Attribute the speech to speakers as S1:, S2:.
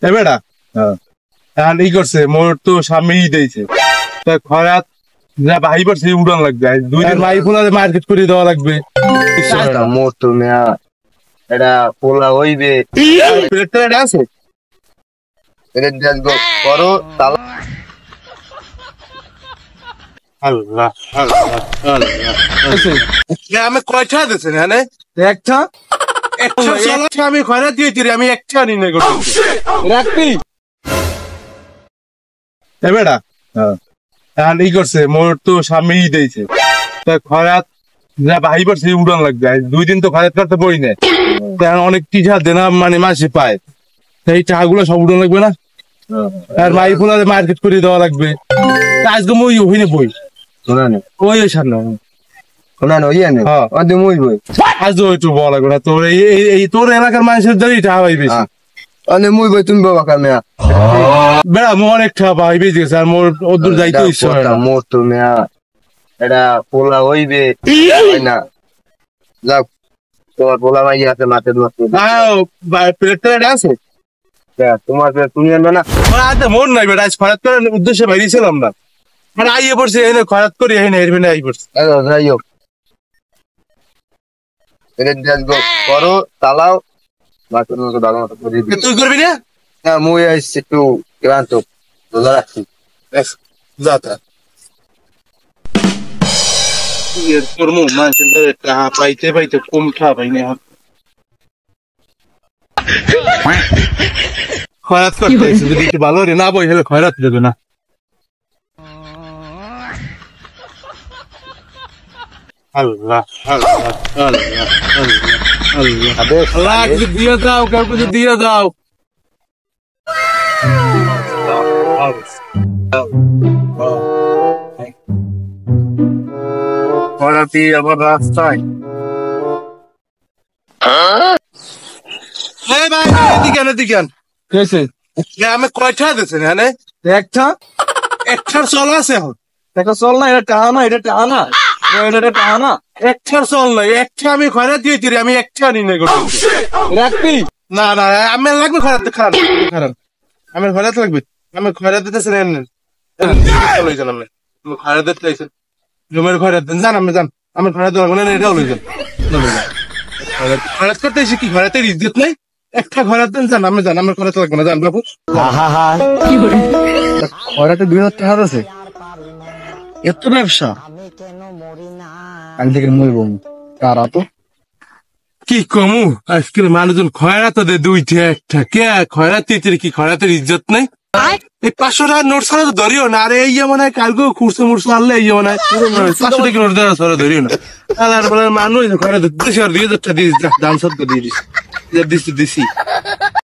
S1: এ বেটা এখন ই করছে মোর তো সামনেই দিয়েছে খরাত যা ভাই পড়ছে উড়ান লাগবে 2 দিন ভাই ফোলাতে মার্কেট করে দেওয়া লাগবে
S2: মোর তো মেয়া এটা পোলা হইবে
S1: প্লেটটা এটা আছে
S2: এটা দেখো করো তালা
S1: আল্লাহ আল্লাহ আল্লাহ আমি কয়টা দিছেন হ্যাঁ
S2: একটা
S1: আমি খয়রাত দিয়েছি রে আমি একটা নি না করতে রাখবি এ বেটা এখন ই করছে মোর তো সামনেই দিয়েছে খরাত যা ভাই পড়ছে উড়ান লাগবে 2 দিন তো খরাত করতে পড়ি না এখন অনেক টিচা দেনা মানে মাসে পায় এই টাকাগুলো সব উড়ান লাগবে না আর ভাই ফোলাতে মার্কেট করে দেওয়া লাগবে আজকে মই ওখানে বই
S2: শোনানো
S1: ওই সামনে
S2: শোনানো ইয়ে অদে মই বই
S1: আজও একটু বলা লাগবে না তোর এই তোর এলাকার মানুষের দ্বারাই টাকা পাই বেশি
S2: অদে মই বই তুমি বাবা কার মেয়া
S1: বেড়া মোর অনেক টাকা পাই বেশি গেছে আর মোর ওদূর যাইতে ইচ্ছা হয় না
S2: মোর তো মেয়া এটা পোলা হইবে না যাক তোমার পোলা মাই আছে মাঠে
S1: প্লেটটা এটা আছে
S2: তোমার তুমি আনবে না
S1: মোর নাই বেটা আজ খরাত করার উদ্দেশ্যে বেরিয়েছিলাম না মানে আইয়ে পড়ছে এনে খরাত করি এনে এরবেনে আই পড়ছে
S2: যাই হোক এটা দেখো করো তালাও বাথরুম তো দাদা মতো করে দিবি
S1: তুই করবি না
S2: হ্যাঁ মুই আইছি একটু ক্লান্ত রোজা রাখছি
S1: যা তা তোর মুখ মানুষের টাকা পাইতে পাইতে কম টাকা পাই না খয়রাত করতে যদি একটু ভালো রে না বই হলে খয়রাত দেবে না আল্লাহ আল্লাহ আল্লাহ আল্লাহ আল্লাহ কিছু দিয়ে দাও কাউ কিছু দিয়ে দাও খয়রাতি আবার রাস্তায় আমি কয়টা দিচ্ছেন হ্যাঁ একটার চল আছে এখন
S2: দেখা চল না এটা টাহা না এটা টাহা না এটা টাহা না
S1: একটার চল নাই একটা আমি খয়রাত দিয়েছি রে আমি একটা নি না করতে
S2: রাখবি
S1: না না আমার লাগবে খয়রাত খারাপ খারাপ আমার খয়রাত লাগবে আমি খয়রাত দিতেছেন আপনি খয়রাত দিতে চাইছেন জমের খয়রাত দেন জান আমি জান আমার খয়রাত লাগবে না এটাও লই যান খয়রাত করতে এসে কি খয়রাতের ইজ্জত নাই একটা খয়রাত দেন জান আমি জান আমার খয়রাত লাগবে না জান বাবু
S2: খয়রাতে 2000 টাকা আছে এত ব্যবসা আমি থেকে মরবো কারা তো
S1: কি কমু আজকের মানুষজন খয়রাত দে 2টা একটা কে খয়রাত দিতে কি খয়রাতের ইজ্জত নাই এই 500 টাকার নোট ছাড়া তো ধরিও না আরে এই মনে হয় কালকে খুঁড়ছে মুড়ছে আনলে এই মনে হয় 500 টাকা নোট দেওয়া ছাড়া ধরিও না আর বলে মানুষ খয়রাত 2000 টাকা দিয়ে দাম সব দিয়ে দিছি দিছি